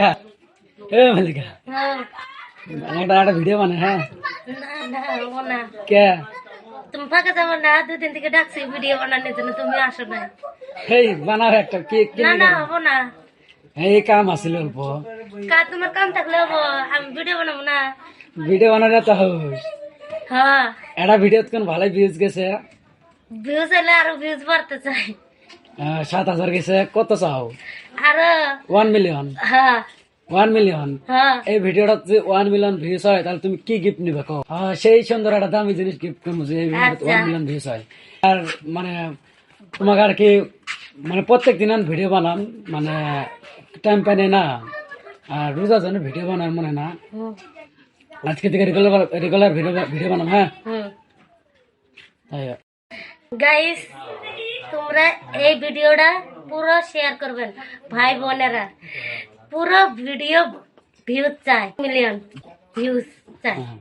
এ মালিকা হ্যাঁ। একটা ভিডিও বানায় হ্যাঁ না না ও না কে তুমি ফাঁকা যাবো না, 2 দিন থেকে ডাকছি ভিডিও বানানোর জন্য, তুমি আসো না। এই বানাও একটা কি কি না না হবো না। এই কাম আছিল অল্প তোমার কাম থাকলে হবো, আমি ভিডিও বানাবো না। ভিডিও বানানো তো হোস হ্যাঁ, এটা ভিডিওত কোন ভালো ভিউজ গেছে ভিউজ এলে আরো ভিউজ বাড়তে চাই। 7,000 গেছে কত চাও আরো 1 মিলিয়ন হ্যাঁ 1 মিলিয়ন হ্যাঁ এই ভিডিওটা যদি 1 মিলিয়ন ভিউজ হয় তাহলে তুমি কি গিফট নিবে কও সেই সুন্দর একটা দামি জিনিস গিফট করবো যে এই ভিডিওটা আচ্ছা। 1 মিলিয়ন ভিউজ হয় আর মানে তোমাকে আর কি মানে প্রত্যেক দিন আমি ভিডিও বানাম মানে টাইম পাই নাই না আর রোজা জন্য ভিডিও বানার মনে না হুম, আজকে থেকে রেগুলার ভিডিও বানাম হ্যাঁ হুম। তাই গাইস, তোমরা এই ভিডিওটা পুরো শেয়ার করবেন ভাই বোনেরা, পুরো ভিডিও ভিউজ চাই, মিলিয়ন ভিউজ চাই। হ্যাঁ